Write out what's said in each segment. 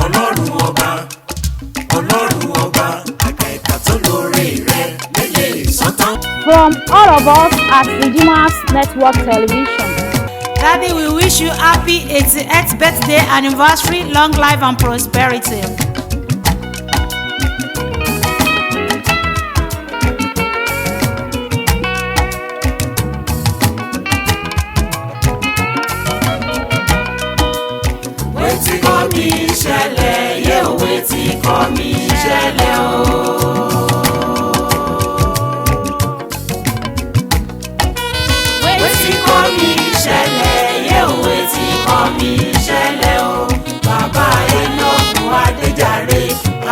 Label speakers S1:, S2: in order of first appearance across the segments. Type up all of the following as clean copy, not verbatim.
S1: ọlọ́run ọba àkàìkà tó lóore rẹ̀ lélẹ̀ sọ́tàn.
S2: From all of us at Redeemers Network Television.
S3: Daddy, we wish you happy 88th birthday anniversary, long life and prosperity.
S1: Wetin kọ́ mi ṣẹlẹ̀ yé o, wetin kọ́ mi ṣẹlẹ̀ o. Wetin kọ́ mi ṣẹlẹ̀ yé o, wetin kọ́ mi ṣẹlẹ̀ o. Bàbá Enoch Adéjàre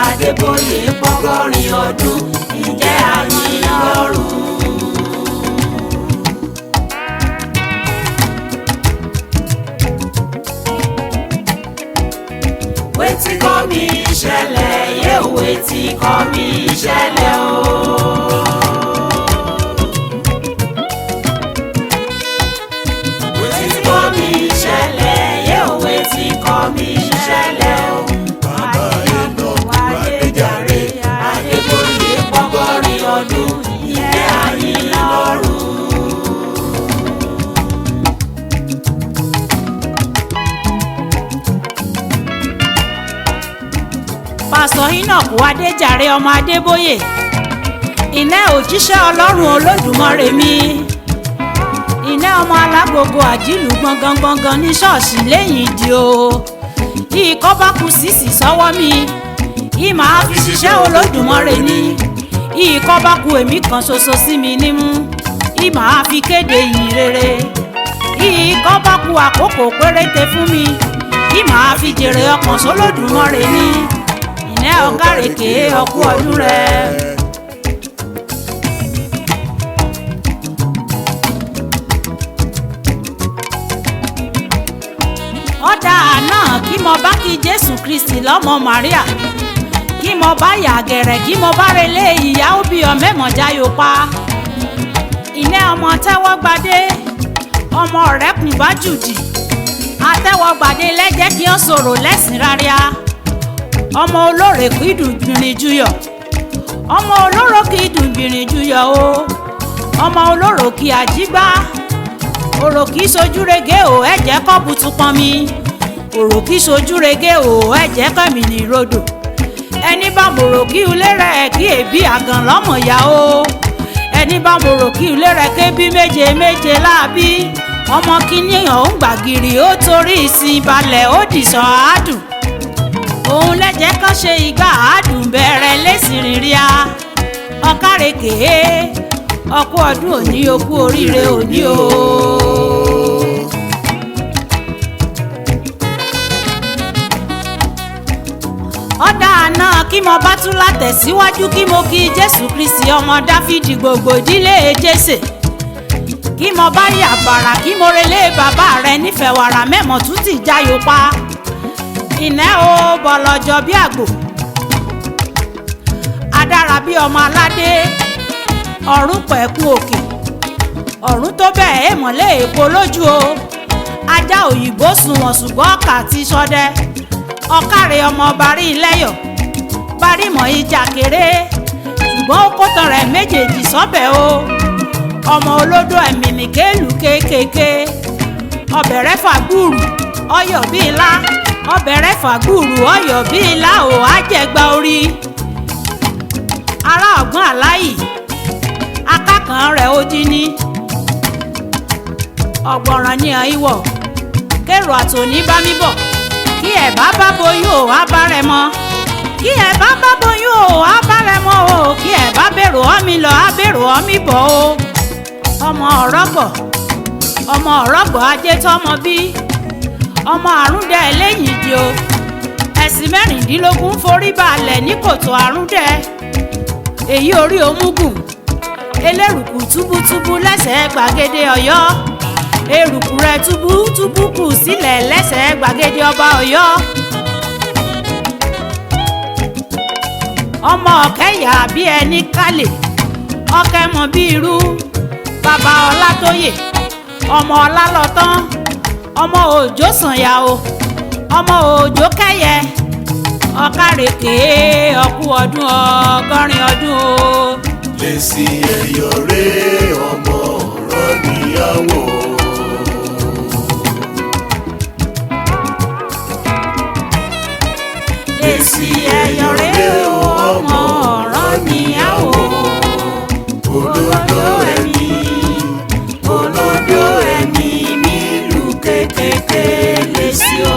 S1: Adébóyè pọ́gọ́rin ọdún, ǹjẹ́ àyìn lọ́rùn. Wetin kọ́ mi ṣẹlẹ̀ yé o, wetin kọ́ mi ṣẹlẹ̀ o. Wetin kọ́ mi ṣẹlẹ̀ yé o, wetin kọ́ mi ṣẹlẹ̀ o. Bàbá Enoch Adéjàre Adébóyè pọ́gọ́rin ọdún, ǹjẹ́ àyìn lọ́rùn.
S3: Pásítọ̀ Enoch Adéjàre ọmọ Adébóyè, ìnẹ́ òjíṣẹ́ Ọlọ́run Olódùmarè mi, ìnẹ́ ọmọ alágbogbo àjílù gbọ̀ngàn ní ṣọ́ọ̀ṣì lẹ́yìn ìdí o. Ìkọ́ bá kù sísì sọ́wọ́ mi, ìmọ̀ á fi ṣiṣẹ́ Olódùmarè ni. Ìkọ́ bá kù èmi kan ṣoṣo sí mi nímú, ìmọ̀ á fi kéde ìyìn rere. Ìkọ́ bá kù àkókò péréte fún mi, ìmọ̀ á fi jèrè ọkàn sólódùmarè ni. Ìnẹ́ ọ̀kárèké ọkú ọdún rẹ̀. Ọ̀dà náà kí mo bá kí Jésù Kristi lọ́mọ Màríà, kí mo bá yà gẹ̀rẹ̀, kí mo bá relé ìyá òbí ọmẹ́mọ̀já yóò pa. Ìnẹ́ ọmọ tẹ́wọ́gbadé, ọmọ ọ̀rẹ́kùn bá jùdì, àtẹ́wọ́gbadé lẹ́jẹ́ kí ó sọ̀rọ̀ lẹ́sìn ráríà. Ọmọ olóore kì í dùn bìnrin juyọ̀, ọmọ olóró kì í dùn bìnrin juyọ̀ o. Ọmọ olóró kì í àjígbá, òrò kì í sojú rege o, ẹ̀jẹ̀ kọ́ butu pọn mi. Òrò kì í sojú rege o, ẹ̀jẹ̀ kẹ́mi ní rodò. Ẹni bá mòrò kí ilé rẹ̀ kí èbí àgàn lọ́mọ ya o. Ẹni bá mòrò kí ilé rẹ̀ ké bí méje méje láàbí. Ọmọ kìnìyàn ń gbàgìrì ó torí ìsìn balẹ̀ ó dìsàn àádùn. Òun lẹ́jẹ̀ kan ṣe ìgbà àádùn bẹ̀rẹ̀ lẹ́sìn rìnrìà. Ọ̀kárèké ọkú ọdún òní, okú oríire òní o. Ọ̀dà náà kí mo bá tún látẹ̀síwájú, kí mo kí Jésù Kristi ọmọ Dáfídì gbogbo ìdílé Jésè. Kí mo bá yà bàrà, kí mo relé bàbá rẹ̀ nífẹ̀ẹ́ wàrà mẹ́mọ̀ tún ti jáyò pa. Ìnẹ́ o bọ̀lọ̀jọ̀ bí àgbò, adára bí ọmọ aládé, ọ̀run pẹ̀kun òkè, ọ̀run tó bẹ́ẹ̀ èèmọ̀lé èpo lójú o. Ajá òyìnbó sunwọ̀n ṣùgbọ́n ọkà ti ṣọdẹ. Ọ̀kàrè ọmọ barí lẹ́yọ̀, barí mọ̀ ìjà kéré, ṣùgbọ́n ó kó tan rẹ̀ méjèèjì sọ́bẹ̀ o. Ọmọ olódò ẹ̀mí nìkéèlú kéékèèké, ọbẹ̀ rẹ̀ fàgbùrù ọyọ̀ bí ilá, ọbẹ̀ rẹ̀ fàgbùrù ọyọ̀ bí ilá ò àjẹgbà orí. Ará ọ̀gbọ́n àláyì, akákan rẹ̀ ó dín ní. Ọ̀gbọ̀ràn ni àìwọ̀, kérò àtòní bá mi bọ̀. Kí ẹ̀ bá boyún ò á bá rẹ̀ mọ́, kí ẹ̀ bá boyún ò á bá rẹ̀ mọ́ o. Kí ẹ̀ bá bèrò ọ́mi lọ á bèrò ọ́mi bọ̀ o. Ọmọ ọ̀rọ̀gbọ̀ ajé tọ́mọ bí, ọmọ àrúndẹ lẹ́yìn ìdí o. Ẹ̀sìn mẹ́rìndínlógún forí balẹ̀ ní kòtò àrúndẹ. Èyí orí omúgùn, elérùkù túbútúbú lẹ́sẹ̀ gbàgede Ọ̀yọ́. Erùkù rẹ̀ túbútúbú kù sílẹ̀ lẹ́sẹ̀ gbàgede ọba Ọ̀yọ́. Ọmọ ọ̀kẹ́yà bí ẹni kálẹ̀, ọ̀kẹ́ mọ̀ bí irú. Bàbá Ọlátóyè, ọmọ Ọlálọ́tán, ọmọ òjò sànyà o, ọmọ òjò kẹ́yẹ, ọ̀kàrèké ọkú ọdún ọgọ́rin ọdún o.
S4: lèsì ẹ̀yọ̀ rẹ̀ ọmọ ọ̀rọ̀ níyàwó.
S3: lèsì ẹ̀yọ̀ rẹ̀ ọmọ ọ̀rọ̀ níyàwó.
S4: olódò ẹni nílùú kékeré lèsì o.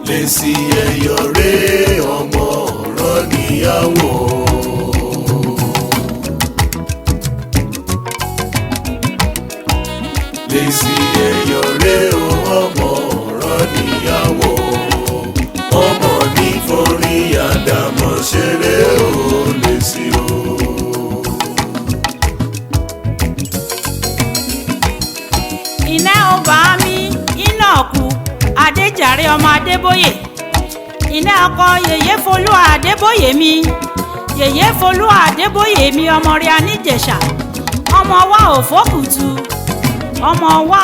S4: lèsì ẹ̀yọ̀ rẹ̀ ọmọ ọ̀rọ̀ níyàwó. lèsì ẹ̀yọ̀ rẹ̀ ọmọ ọ̀rọ̀ níyàwó. ọmọ ní forí àdàmọ̀ ṣeré o lèsì o.
S3: iná ọba mi iná kú adéjàre ọmọ adébóyè iná ọkọ yèyé folú adébóyè mi yèyé folú adébóyè mi ọmọ rẹ̀ aníjẹ̀ṣà ọmọ wa òfókùtù ọmọ wa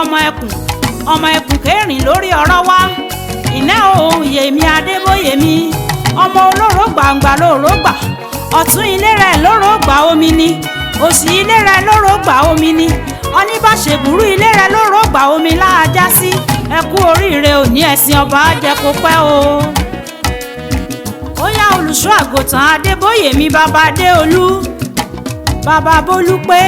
S3: ọmọ ẹkùn kẹrin lórí ọ̀rọ̀ wa iná òun yèmí adébóyè mi ọmọ olóró gbàǹgbà lóró gbà ọ̀tún ilé rẹ̀ lóró gbà omi ni òsì ilé rẹ̀ lóró gbà omi ni oníbàṣẹ̀bùrú ilé rẹ̀ lóró gbà omi láàjá sí ẹ kú oríire òní ẹ̀sìn ọba jẹ́ kó pẹ́ o. ó yá olùṣọ́ àgùntàn adébóyè mi bàbá adéolú bàbá bólú pé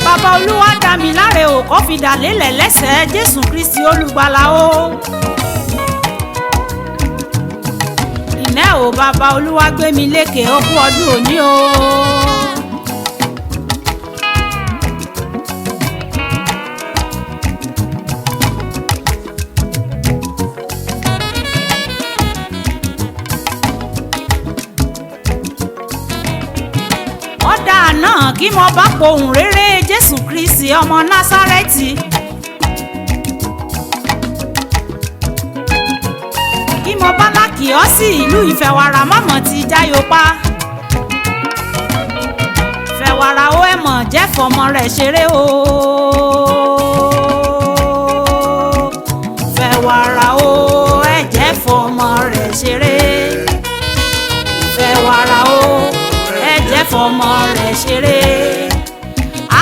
S3: bàbá olúwa dá mi láre ò kọ́ fi dà lélẹ̀ lẹ́sẹ̀ jésù kristi olùgbàlà o. ìnẹ́ ò bàbá olúwa gbé mi lékè ó kú ọdún òní o. ọ̀dà náà kí mo bá pohùn réré jésù kristi ọmọ násárẹ́tì kí mo bá lákì ọ́ sí ìlú ìfẹ̀wàrà mọ́mọ́ ti jáyọpá fẹ̀wàrà ó ẹ̀mọ̀ jẹ́ fọmọ rẹ̀ ṣeré o fẹ̀wàrà ó ẹ̀jẹ̀ fọmọ rẹ̀ ṣeré fẹ̀wàrà ó ẹ̀jẹ̀ fọmọ rẹ̀ ṣeré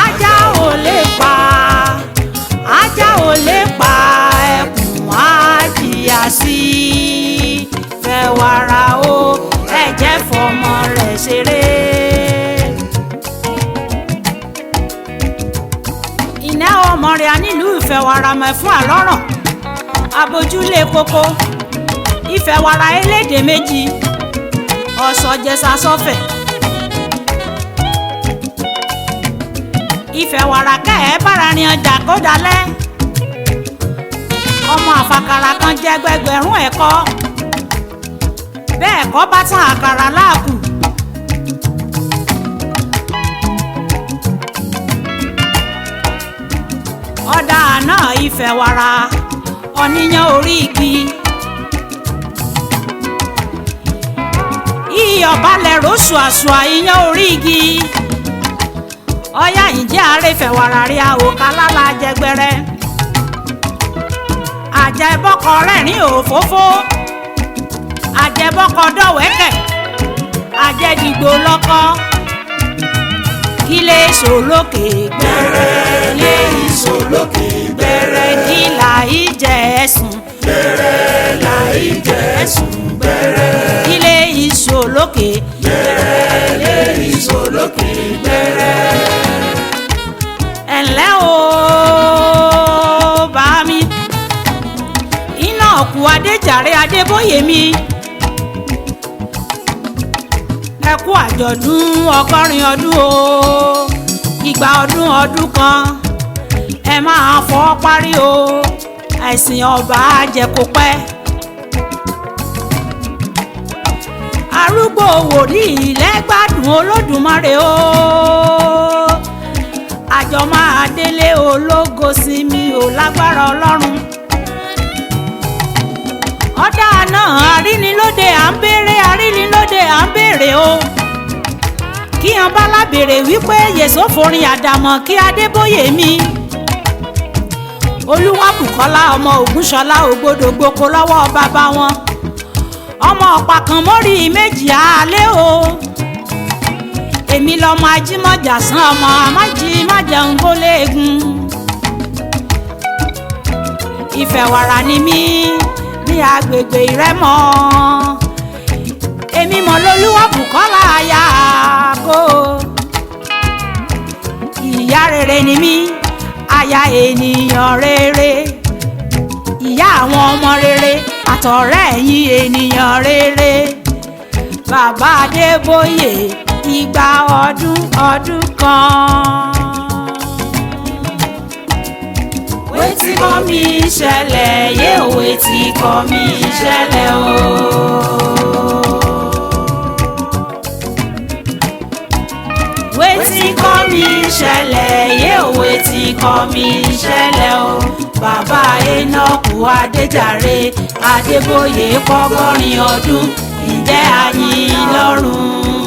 S3: ajá ò lè pa ẹkùn á jìyà sí fẹ̀wàrà ó ẹ̀jẹ̀ fọmọ rẹ̀ ṣeré. iná ọmọ rẹ̀ nílùú ìfẹ̀wàrà mẹ́fún àlọ́rọ̀ abojúlé kókó ìfẹ̀wàrà elédè méjì ọ̀sọ̀jẹsà sọ́fẹ̀. ìfẹ̀wàrà kẹ́ẹ̀ bára ní ọjà kó dalẹ̀ ọmọ àfàkàrà kan jẹ́ gbẹgbẹ̀rún ẹ̀kọ́ bẹ́ẹ̀ kọ́ bá tán àkàrà láàkù ọ̀dà náà ìfẹ̀wàrà ọ̀nìyàn orí igi iyọ̀ balẹ̀ rọ́ṣù àṣùà iyán orí igi ọyá ìjẹ́ àárẹ̀ fẹ̀wàrà rí àwòká lálá jẹgbẹrẹ àjẹbọkọ rẹ̀rín òfófó àjẹbọkọ dọ̀wẹ́kẹ̀ àjẹdìgbò lọ́kọ́ kílé sòlókè gbẹ̀rẹ̀ lé
S4: ìsòlókè
S3: gbẹ̀rẹ̀ kílà ìjẹ ẹ̀sùn
S4: gbẹ̀rẹ̀ láì jẹ́ ẹ̀sùn gbẹ̀rẹ̀
S3: kílé ìsòlókè
S4: gbẹ̀rẹ̀ lé ìsòlókè gbẹ̀rẹ̀.
S3: ẹ̀lẹ́ o bá mi iná ọ̀kú adéjàre adébóyè mi ẹ kú àjọ̀dún ọgọ́rin ọdún o ìgbà ọdún kan ẹ máa fọ́ parí o ẹ̀sìn ọba àjẹkópẹ́ arúgbó wòlíì lẹ́gbàdùn olódùmarè o àjọ máa délé ológo sí mi ò lágbára ọlọ́run ọ̀dà náà arínilóde à ń béèrè o kíyan bá lábèrè wípé yèsò forin àdàmọ̀ kí Adébóyè mi Olúwabùkọ́lá ọmọ Ògúnṣọlá ògbódògbòkó lọ́wọ́ bàbá wọn ọmọ ọ̀pá kan mórí méjì alẹ́ o èmi lọmọ ajímọ̀jà sán ọmọ amájímọ̀jẹun gbóléegun Ìfẹ̀wàrà ni mí ní agbègbè Ìrẹ́mọ èmi mọ̀ l'Olúwabùkọ́lá aya kó ìyá rere ni mí aya ènìyàn rere ìyá àwọn ọmọ rere àtọ̀rẹ́ ẹ̀yin ènìyàn rere bàbá Adébóyè ìgbà ọdún kan.
S1: wetin kọ́ mi ṣẹlẹ̀ yé o wetin kọ́ mi ṣẹlẹ̀ o. wetin kọ́ mi ṣẹlẹ̀ yé o wetin kọ́ mi ṣẹlẹ̀ o. bàbá Enoku Adéjàre Adébóyè pọ́gọ́rin ọdún ǹjẹ́ a yìn lọ́run.